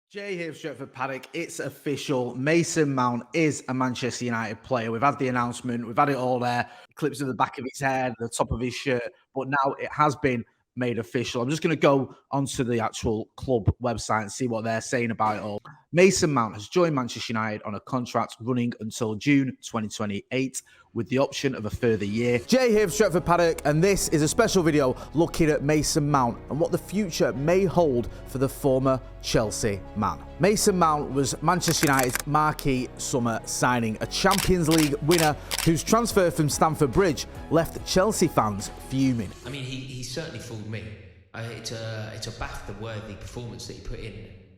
Jay here, Stretford, Paddock. It's official. Mason Mount is a Manchester United player. We've had the announcement. We've had it all there. Clips of the back of his head, the top of his shirt. But now it has been made official. I'm just going to go onto the actual club website and see what they're saying about it all. Mason Mount has joined Manchester United on a contract running until June 2028 with the option of a further year. Jay here, Stretford, Paddock, and this is a special video looking at Mason Mount and what the future may hold for the former Chelsea man. Mason Mount was Manchester United's marquee summer signing, a Champions League winner whose transfer from Stamford Bridge left Chelsea fans fuming. I mean, he certainly fooled me. It's a BAFTA-worthy performance that he put in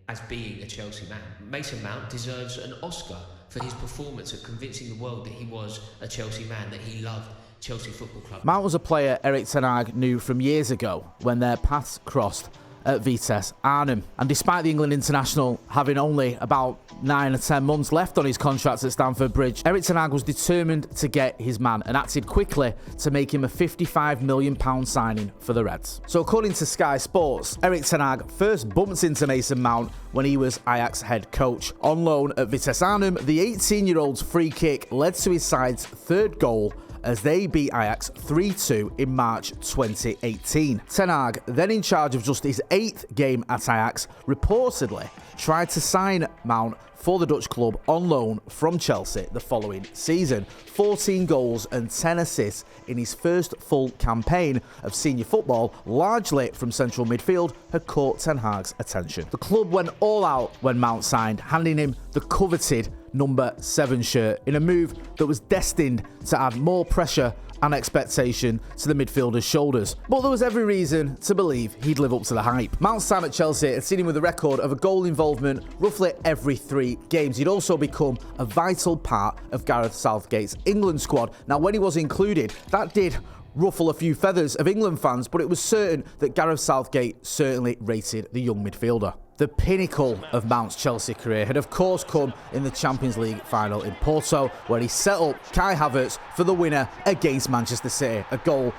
as being a Chelsea man. Mason Mount deserves an Oscar for his performance at convincing the world that he was a Chelsea man, that he loved Chelsea Football Club. Mount was a player Erik knew from years ago when their paths crossed at Vitesse Arnhem. And despite the England international having only about 9 or 10 months left on his contract at Stamford Bridge, Erik was determined to get his man and acted quickly to make him a £55 million signing for the Reds. So according to Sky Sports, Erik first bumped into Mason Mount when he was Ajax head coach. On loan at Vitesse Arnhem, the 18-year-old's free kick led to his side's third goal as they beat Ajax 3-2 in March 2018. Ten Hag, then in charge of just his 8th game at Ajax, reportedly tried to sign Mount for the Dutch club on loan from Chelsea the following season. 14 goals and 10 assists in his first full campaign of senior football, largely from central midfield, had caught Ten Hag's attention. The club went all out when Mount signed, handing him the coveted number 7 shirt in a move that was destined to add more pressure and expectation to the midfielder's shoulders. But there was every reason to believe he'd live up to the hype. Mount's time at Chelsea had seen him with a record of a goal involvement roughly every 3 games. He'd also become a vital part of Gareth Southgate's England squad. Now, when he was included, that did ruffle a few feathers of England fans, but it was certain that Gareth Southgate certainly rated the young midfielder. The pinnacle of Mount's Chelsea career had of course come in the Champions League final in Porto, where he set up Kai Havertz for the winner against Manchester City, a goal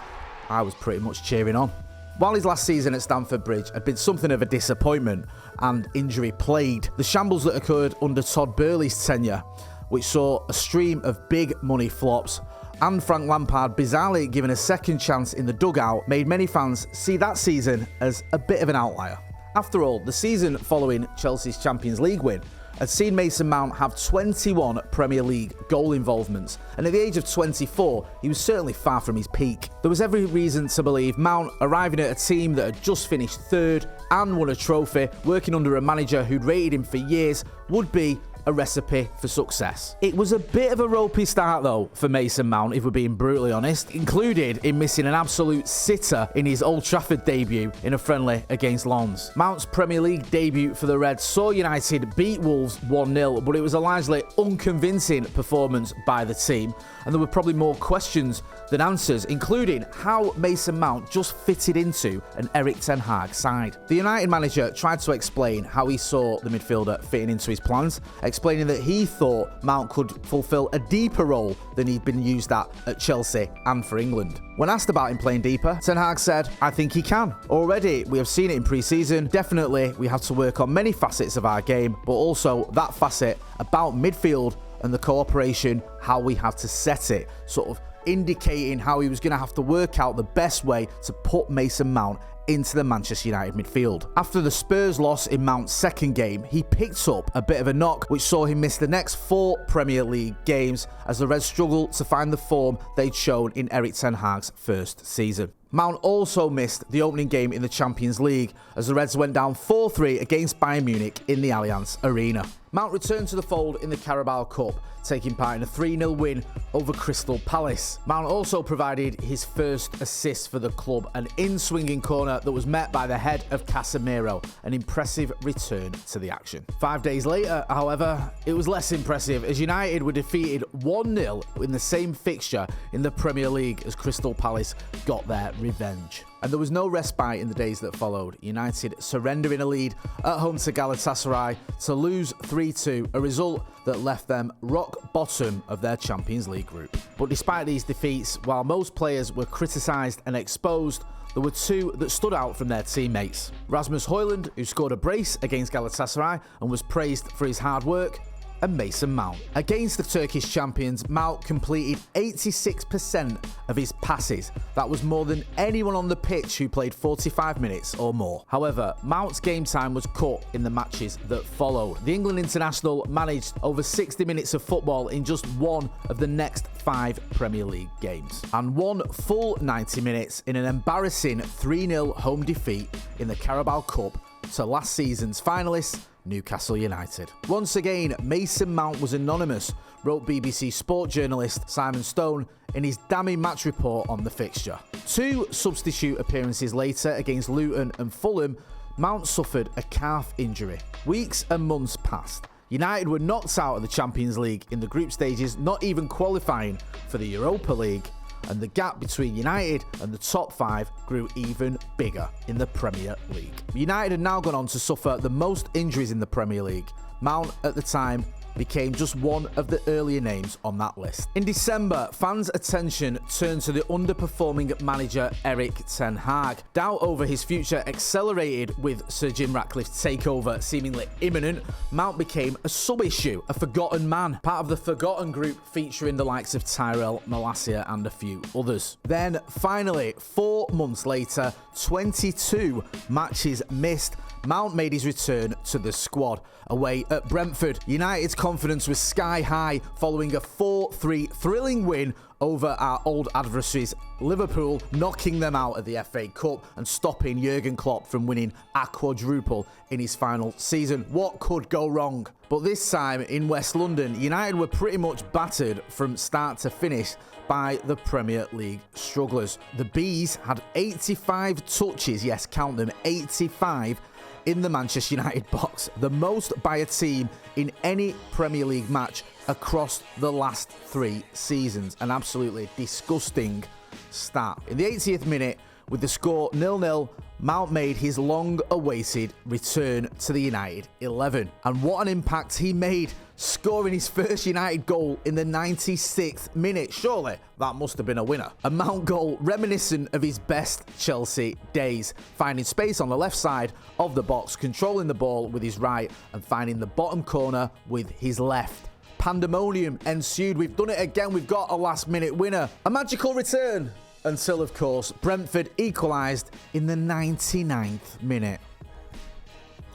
I was pretty much cheering on. While his last season at Stamford Bridge had been something of a disappointment and injury plagued, the shambles that occurred under Todd Boehly's tenure, which saw a stream of big money flops, and Frank Lampard bizarrely given a second chance in the dugout, made many fans see that season as a bit of an outlier. After all, the season following Chelsea's Champions League win had seen Mason Mount have 21 Premier League goal involvements, and at the age of 24, he was certainly far from his peak. There was every reason to believe Mount, arriving at a team that had just finished 3rd and won a trophy, working under a manager who'd rated him for years, would be a recipe for success. It was a bit of a ropey start though for Mason Mount, if we're being brutally honest, included in missing an absolute sitter in his Old Trafford debut in a friendly against Lens. Mount's Premier League debut for the Reds saw United beat Wolves 1-0, but it was a largely unconvincing performance by the team, and there were probably more questions than answers, including how Mason Mount just fitted into an Erik Ten Hag side. The United manager tried to explain how he saw the midfielder fitting into his plans, explaining that he thought Mount could fulfill a deeper role than he'd been used at Chelsea and for England. When asked about him playing deeper, Ten Hag said, "I think he can. Already, we have seen it in pre-season. Definitely, we have to work on many facets of our game, but also that facet about midfield and the cooperation, how we have to set it," sort of indicating how he was going to have to work out the best way to put Mason Mount into the Manchester United midfield. After the Spurs loss in Mount's second game, he picked up a bit of a knock, which saw him miss the next 4 Premier League games as the Reds struggled to find the form they'd shown in Erik Ten Hag's first season. Mount also missed the opening game in the Champions League as the Reds went down 4-3 against Bayern Munich in the Allianz Arena. Mount returned to the fold in the Carabao Cup, taking part in a 3-0 win over Crystal Palace. Mount also provided his first assist for the club, an in-swinging corner that was met by the head of Casemiro, an impressive return to the action. 5 days later, however, it was less impressive as United were defeated 1-0 in the same fixture in the Premier League as Crystal Palace got their revenge. And there was no respite in the days that followed, United surrendering a lead at home to Galatasaray to lose 3-2, a result that left them rock bottom of their Champions League group. But despite these defeats, while most players were criticised and exposed, there were two that stood out from their teammates. Rasmus Højlund, who scored a brace against Galatasaray and was praised for his hard work, and Mason Mount. Against the Turkish champions, Mount completed 86% of his passes. That was more than anyone on the pitch who played 45 minutes or more. However, Mount's game time was cut in the matches that followed. The England international managed over 60 minutes of football in just one of the next 5 Premier League games, and one full 90 minutes in an embarrassing 3-0 home defeat in the Carabao Cup to last season's finalists, Newcastle United. Once again, Mason Mount was anonymous, wrote BBC Sport journalist Simon Stone in his damning match report on the fixture. 2 substitute appearances later against Luton and Fulham, Mount suffered a calf injury. Weeks and months passed. United were knocked out of the Champions League in the group stages, not even qualifying for the Europa League, and the gap between United and the top 5 grew even bigger in the Premier League. United had now gone on to suffer the most injuries in the Premier League. Mount, at the time, became just one of the earlier names on that list. In December, fans' attention turned to the underperforming manager Erik Ten Hag. Doubt over his future accelerated with Sir Jim Ratcliffe's takeover seemingly imminent. Mount became a sub-issue, a forgotten man, part of the forgotten group featuring the likes of Tyrell, Malacia and a few others. Then, finally, 4 months later, 22 matches missed, Mount made his return to the squad. Away at Brentford, United's confidence was sky high following a 4-3 thrilling win over our old adversaries Liverpool, knocking them out of the FA Cup and stopping Jurgen Klopp from winning a quadruple in his final season. What could go wrong? But this time in West London, United were pretty much battered from start to finish by the Premier League strugglers. The Bees had 85 touches, yes, count them, 85 in the Manchester United box, the most by a team in any Premier League match across the last 3 seasons. An absolutely disgusting stat. In the 80th minute, with the score 0-0, Mount made his long-awaited return to the United 11. And what an impact he made, scoring his first United goal in the 96th minute. Surely that must have been a winner. A Mount goal reminiscent of his best Chelsea days, finding space on the left side of the box, controlling the ball with his right and finding the bottom corner with his left. Pandemonium ensued. We've done it again. We've got a last-minute winner. A magical return. Until, of course, Brentford equalised in the 99th minute.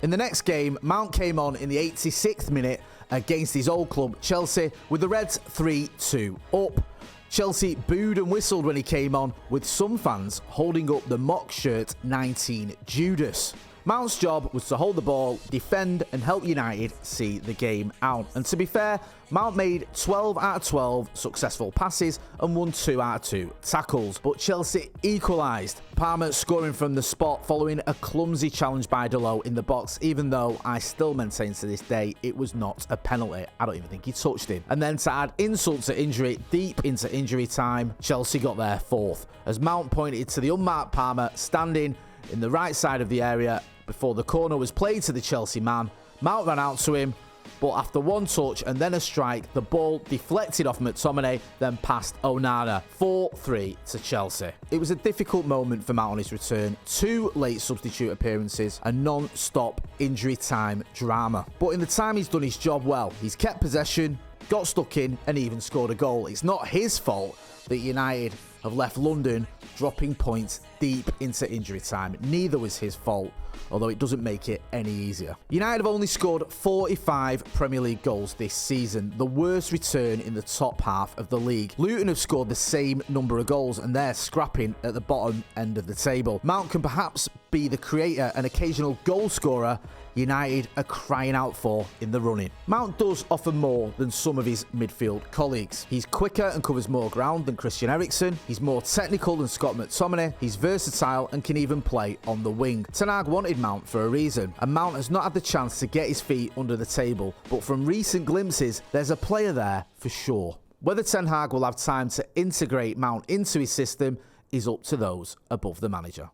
In the next game, Mount came on in the 86th minute against his old club, Chelsea, with the Reds 3-2 up. Chelsea booed and whistled when he came on, with some fans holding up the mock shirt 19 Judas. Mount's job was to hold the ball, defend and help United see the game out. And to be fair, Mount made 12 out of 12 successful passes and won 2 out of 2 tackles. But Chelsea equalised, Palmer scoring from the spot following a clumsy challenge by Delo in the box, even though I still maintain to this day it was not a penalty. I don't even think he touched him. And then to add insult to injury, deep into injury time, Chelsea got their 4th, as Mount pointed to the unmarked Palmer standing in the right side of the area before the corner was played to the Chelsea man. Mount ran out to him, but after one touch and then a strike, the ball deflected off McTominay, then past Onana. 4-3 to Chelsea. It was a difficult moment for Mount on his return. 2 late substitute appearances and non-stop injury time drama. But in the time he's done his job well. He's kept possession, got stuck in and even scored a goal. It's not his fault that United have left London dropping points deep into injury time. Neither was his fault, although it doesn't make it any easier. United have only scored 45 Premier League goals this season, the worst return in the top half of the league. Luton have scored the same number of goals and they're scrapping at the bottom end of the table. Mount can perhaps be the creator and occasional goal scorer United are crying out for in the running. Mount does offer more than some of his midfield colleagues. He's quicker and covers more ground than Christian Eriksen. He's more technical than Scott McTominay. He's versatile and can even play on the wing. Ten Hag wanted Mount for a reason, and Mount has not had the chance to get his feet under the table, but from recent glimpses, there's a player there for sure. Whether Ten Hag will have time to integrate Mount into his system is up to those above the manager.